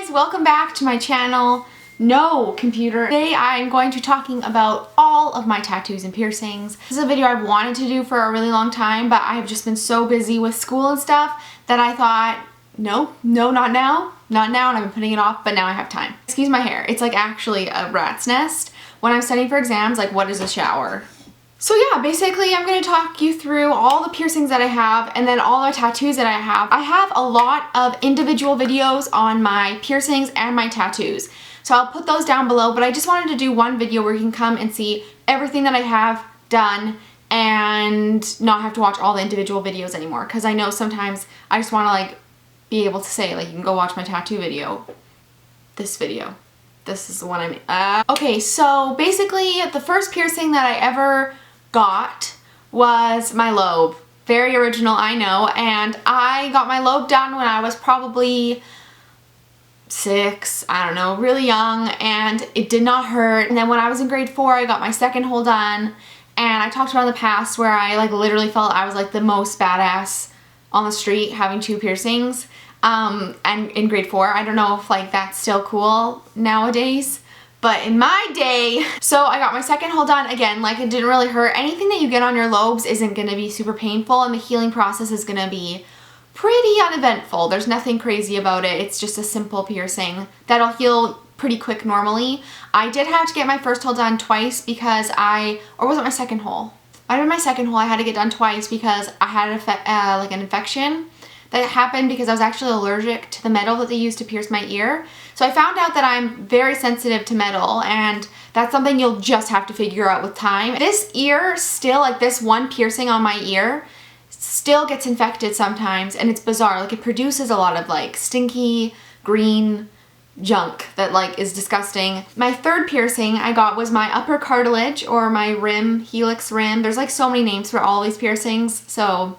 guys, welcome back to my channel. No computer. Today I'm going to be talking about all of my tattoos and piercings. This is a video I've wanted to do for a really long time, but I've just been so busy with school and stuff that I thought, no, not now, and I've been putting it off, but now I have time. Excuse my hair, it's like actually a rat's nest. When I'm studying for exams, like what is a shower? So yeah, basically I'm going to talk you through all the piercings that I have and then all the tattoos that I have. I have a lot of individual videos on my piercings and my tattoos. So I'll put those down below, but I just wanted to do one video where you can come and see everything that I have done and not have to watch all the individual videos anymore. Because I know sometimes I just want to like be able to say like you can go watch my tattoo video. This video. This is the one I made. Okay, so basically the first piercing that I ever got was my lobe. Very original, I know, and I got my lobe done when I was probably 6, I don't know, really young, and it did not hurt. And then when I was in grade 4, I got my second hole done, and I talked about in the past where I like literally felt I was like the most badass on the street having 2 piercings. And in grade 4, I don't know if like that's still cool nowadays, but in my day, so I got my second hole done. Again, like it didn't really hurt. Anything that you get on your lobes isn't going to be super painful, and the healing process is going to be pretty uneventful. There's nothing crazy about it. It's just a simple piercing that'll heal pretty quick normally. I did have to get my first hole done twice because or was it my second hole? I did my second hole. I had to get done twice because I had like an infection that happened because I was actually allergic to the metal that they used to pierce my ear. So I found out that I'm very sensitive to metal, and that's something you'll just have to figure out with time. This ear still, like this one piercing on my ear, still gets infected sometimes, and it's bizarre. Like it produces a lot of like stinky green junk that like is disgusting. My third piercing I got was my upper cartilage, or my rim, helix rim. There's like so many names for all these piercings, so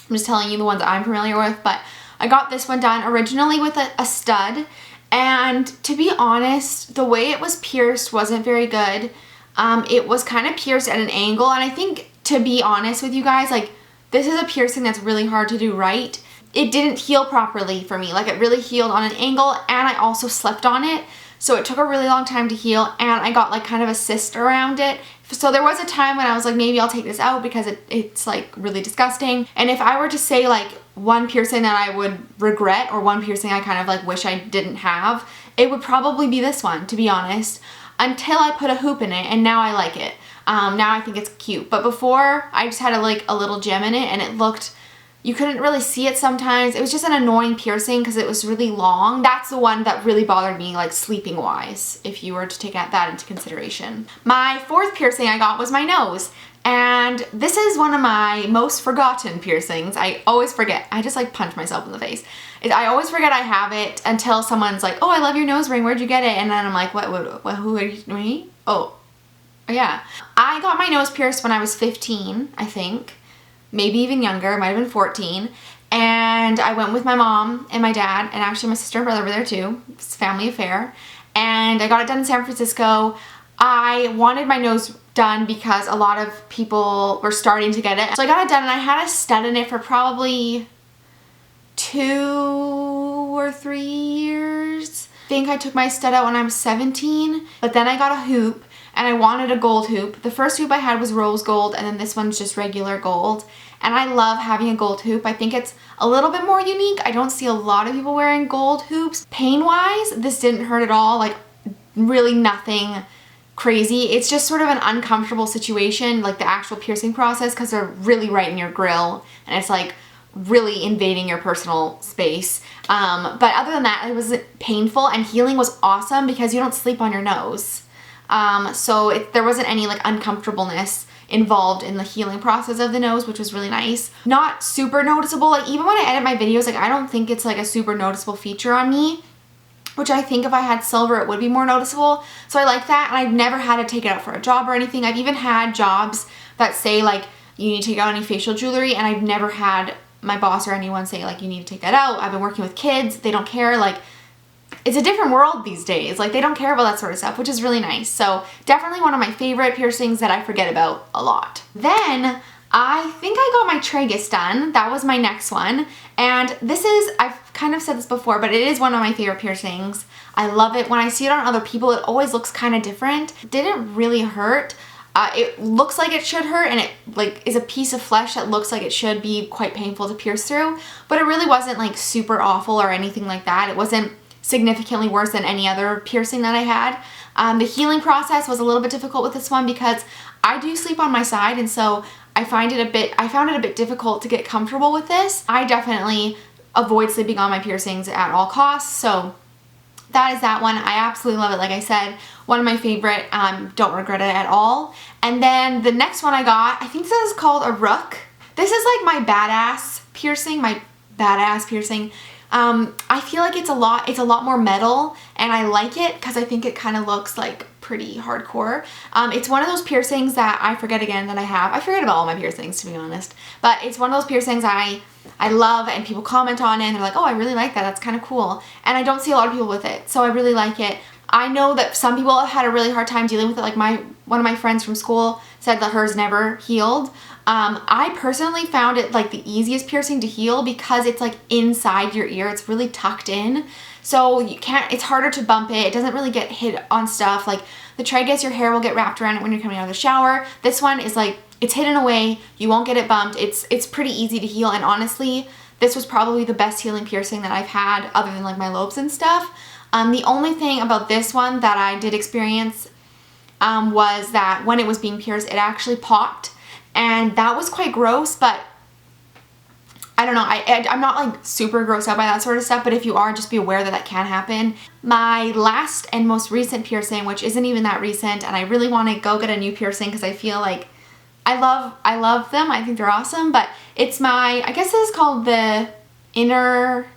I'm just telling you the ones that I'm familiar with, but I got this one done originally with a stud, and to be honest, the way it was pierced wasn't very good. It was kind of pierced at an angle, and I think, to be honest with you guys, like this is a piercing that's really hard to do right. It didn't heal properly for me. Like it really healed on an angle, and I also slept on it, so it took a really long time to heal, and I got like kind of a cyst around it. So there was a time when I was like, maybe I'll take this out because it's like really disgusting. And if I were to say like one piercing that I would regret, or one piercing I kind of like wish I didn't have, it would probably be this one, to be honest, until I put a hoop in it, and now I like it. Now I think it's cute. But before, I just had a little gem in it, and it looked, you couldn't really see it sometimes. It was just an annoying piercing because it was really long. That's the one that really bothered me, like sleeping wise, if you were to take that into consideration. My fourth piercing I got was my nose. And this is one of my most forgotten piercings. I always forget. I just like punch myself in the face. I always forget I have it until someone's like, oh, I love your nose ring. Where'd you get it? And then I'm like, what who are you, me? Oh, yeah. I got my nose pierced when I was 15, I think. Maybe even younger, it might have been 14, and I went with my mom and my dad, and actually my sister and brother were there too. It's a family affair, and I got it done in San Francisco. I wanted my nose done because a lot of people were starting to get it, so I got it done, and I had a stud in it for probably 2 or 3 years. I think I took my stud out when I was 17, but then I got a hoop, and I wanted a gold hoop. The first hoop I had was rose gold, and then this one's just regular gold. And I love having a gold hoop. I think it's a little bit more unique. I don't see a lot of people wearing gold hoops. Pain-wise, this didn't hurt at all. Like, really nothing crazy. It's just sort of an uncomfortable situation, like the actual piercing process, because they're really right in your grill, and it's like really invading your personal space. But other than that, it was painful, and healing was awesome because you don't sleep on your nose. So there wasn't any like uncomfortableness involved in the healing process of the nose, which was really nice. Not super noticeable. Like even when I edit my videos, like I don't think it's like a super noticeable feature on me, which I think if I had silver it would be more noticeable. So I like that, and I've never had to take it out for a job or anything. I've even had jobs that say like you need to take out any facial jewelry, and I've never had my boss or anyone say like you need to take that out. I've been working with kids, they don't care. Like it's a different world these days. Like they don't care about that sort of stuff, which is really nice. So definitely one of my favorite piercings that I forget about a lot. Then I think I got my tragus done. That was my next one. And this is, I've kind of said this before, but it is one of my favorite piercings. I love it. When I see it on other people, it always looks kind of different. It didn't really hurt. It looks like it should hurt, and it like is a piece of flesh that looks like it should be quite painful to pierce through, but it really wasn't like super awful or anything like that. It wasn't significantly worse than any other piercing that I had. The healing process was a little bit difficult with this one because I do sleep on my side, and so I found it a bit difficult to get comfortable with this. I definitely avoid sleeping on my piercings at all costs, so that is that one. I absolutely love it. Like I said, one of my favorite. Don't regret it at all. And then the next one I got, I think this is called a rook. This is like my badass piercing, I feel like it's a lot more metal, and I like it because I think it kind of looks like pretty hardcore. It's one of those piercings that I forget again that I have. I forget about all my piercings, to be honest, but it's one of those piercings I love, and people comment on it and they're like, oh, I really like that, that's kind of cool, and I don't see a lot of people with it, so I really like it. I know that some people have had a really hard time dealing with it. Like one of my friends from school said that hers never healed. I personally found it like the easiest piercing to heal because it's like inside your ear. It's really tucked in, so it's harder to bump it. It doesn't really get hit on stuff. Like the tragus, your hair will get wrapped around it when you're coming out of the shower. This one is like, it's hidden away. You won't get it bumped. It's pretty easy to heal, and honestly, this was probably the best healing piercing that I've had other than like my lobes and stuff. The only thing about this one that I did experience was that when it was being pierced, it actually popped, and that was quite gross, but I don't know, I'm not like super grossed out by that sort of stuff, but if you are, just be aware that that can happen. My last and most recent piercing, which isn't even that recent, and I really want to go get a new piercing because I feel like I love them. I think they're awesome, but it's I guess this is called the inner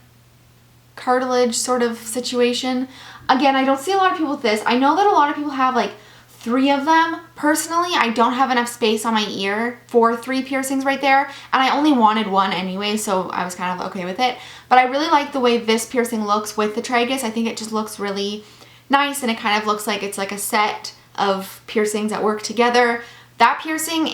cartilage sort of situation. Again, I don't see a lot of people with this. I know that a lot of people have like 3 of them. Personally, I don't have enough space on my ear for 3 piercings right there, and I only wanted 1 anyway, so I was kind of okay with it. But I really like the way this piercing looks with the tragus. I think it just looks really nice, and it kind of looks like it's like a set of piercings that work together. That piercing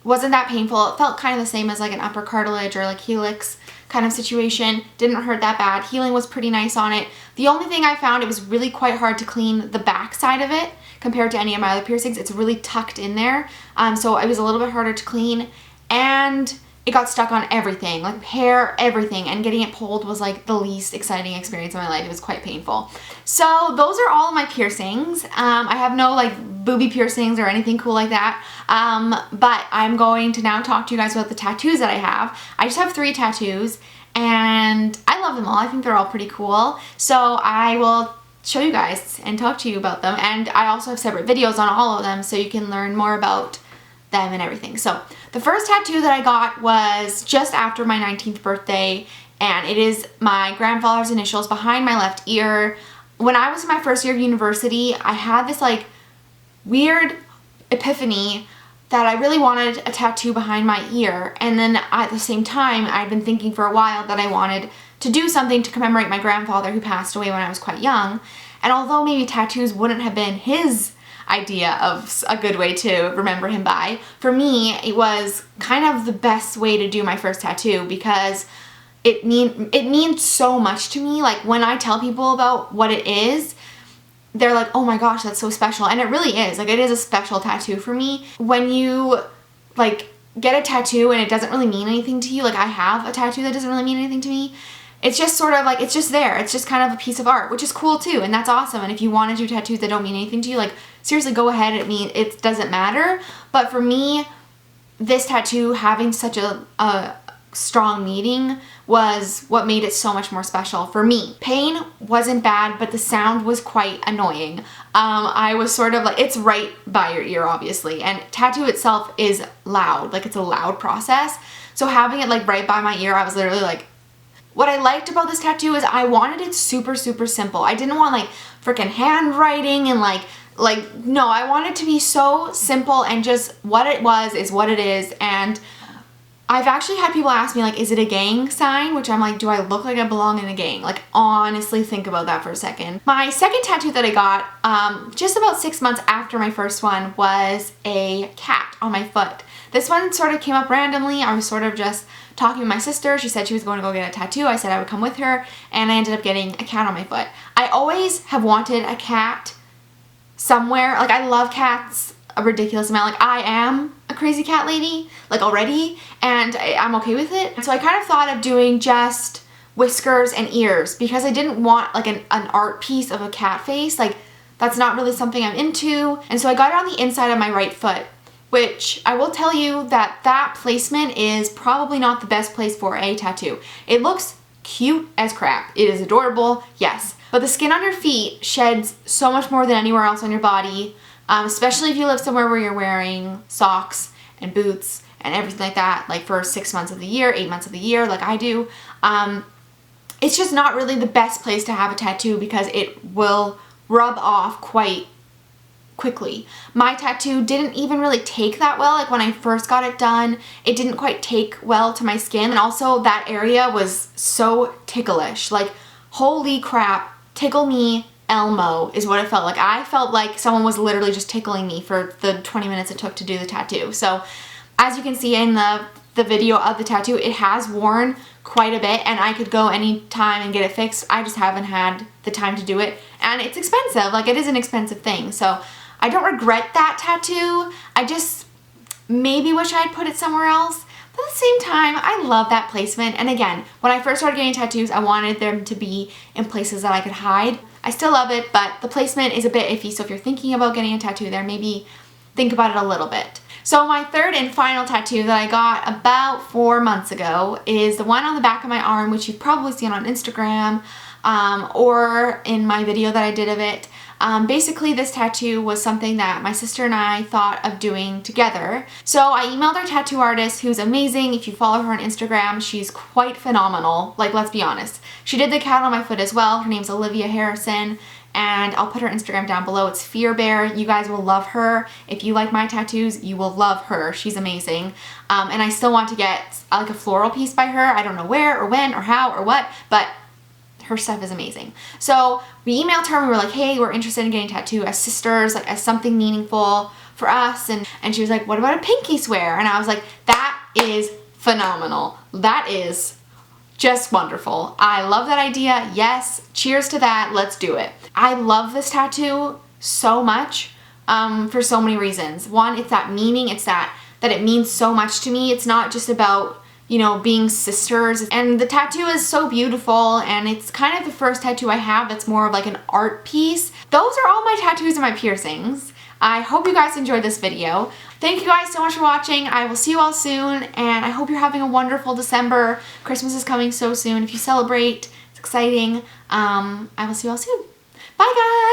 wasn't that painful. It felt kind of the same as like an upper cartilage or like helix kind of situation. Didn't hurt that bad. Healing was pretty nice on it. The only thing I found, it was really quite hard to clean the back side of it compared to any of my other piercings. It's really tucked in there, so it was a little bit harder to clean, and it got stuck on everything, like hair, everything, and getting it pulled was like the least exciting experience of my life. It was quite painful. So those are all of my piercings. I have no like booby piercings or anything cool like that, but I'm going to now talk to you guys about the tattoos that I have. I just have 3 tattoos, and I love them all. I think they're all pretty cool, so I will show you guys and talk to you about them, and I also have separate videos on all of them so you can learn more about them and everything. So the first tattoo that I got was just after my 19th birthday, and it is my grandfather's initials behind my left ear. When I was in my first year of university, I had this like weird epiphany that I really wanted a tattoo behind my ear, and then at the same time I'd been thinking for a while that I wanted to do something to commemorate my grandfather who passed away when I was quite young. And although maybe tattoos wouldn't have been his idea of a good way to remember him by, for me it was kind of the best way to do my first tattoo because it means so much to me. Like when I tell people about what it is, they're like, oh my gosh, that's so special. And it really is. Like it is a special tattoo for me. When you like get a tattoo and it doesn't really mean anything to you, like I have a tattoo that doesn't really mean anything to me, it's just sort of like, it's just there. It's just kind of a piece of art, which is cool too, and that's awesome. And if you want to do tattoos that don't mean anything to you, like seriously, go ahead. It doesn't matter. But for me, this tattoo having such a strong meaning was what made it so much more special for me. Pain wasn't bad, but the sound was quite annoying. I was sort of like, it's right by your ear obviously, and tattoo itself is loud, like it's a loud process. So having it like right by my ear, I was literally like, what I liked about this tattoo is I wanted it super, super simple. I didn't want like freaking handwriting and like no, I want it to be so simple and just what it was is what it is. And I've actually had people ask me like, is it a gang sign? Which I'm like, do I look like I belong in a gang? Like honestly, think about that for a second. My second tattoo that I got just about 6 months after my first one was a cat on my foot. This one sort of came up randomly. I was sort of just talking with my sister. She said she was going to go get a tattoo. I said I would come with her, and I ended up getting a cat on my foot. I always have wanted a cat somewhere. Like, I love cats a ridiculous amount. Like, I am a crazy cat lady, like, already, and I'm okay with it. And so I kind of thought of doing just whiskers and ears because I didn't want like an art piece of a cat face. Like, that's not really something I'm into. And so I got it on the inside of my right foot, which I will tell you that placement is probably not the best place for a tattoo. It looks cute as crap. It is adorable, yes. But the skin on your feet sheds so much more than anywhere else on your body, especially if you live somewhere where you're wearing socks and boots and everything like that, like for 6 months of the year, 8 months of the year, like I do. It's just not really the best place to have a tattoo because it will rub off quite quickly. My tattoo didn't even really take that well. Like, when I first got it done, it didn't quite take well to my skin. And also that area was so ticklish. Like, holy crap, tickle me Elmo is what it felt like. I felt like someone was literally just tickling me for the 20 minutes it took to do the tattoo. So as you can see in the video of the tattoo, it has worn quite a bit, and I could go anytime and get it fixed. I just haven't had the time to do it, and it's expensive. Like, it is an expensive thing. So I don't regret that tattoo. I just maybe wish I had put it somewhere else. But at the same time, I love that placement. And again, when I first started getting tattoos, I wanted them to be in places that I could hide. I still love it, but the placement is a bit iffy. So if you're thinking about getting a tattoo there, maybe think about it a little bit. So my third and final tattoo that I got about 4 months ago is the one on the back of my arm, which you've probably seen on Instagram or in my video that I did of it. Basically, this tattoo was something that my sister and I thought of doing together. So I emailed our tattoo artist, who's amazing. If you follow her on Instagram, she's quite phenomenal. Like, let's be honest. She did the cat on my foot as well. Her name's Olivia Harrison. And I'll put her Instagram down below. It's Fear Bear. You guys will love her. If you like my tattoos, you will love her. She's amazing. And I still want to get like a floral piece by her. I don't know where or when or how or what, but her stuff is amazing. So we emailed her and we were like, hey, we're interested in getting a tattoo as sisters, like as something meaningful for us. And she was like, what about a pinky swear? And I was like, that is phenomenal. That is just wonderful. I love that idea. Yes, cheers to that. Let's do it. I love this tattoo so much for so many reasons. One, it's that meaning. It's that it means so much to me. It's not just about, you know, being sisters. And the tattoo is so beautiful, and it's kind of the first tattoo I have that's more of like an art piece. Those are all my tattoos and my piercings. I hope you guys enjoyed this video. Thank you guys so much for watching. I will see you all soon, and I hope you're having a wonderful December. Christmas is coming so soon. If you celebrate, it's exciting. I will see you all soon. Bye, guys!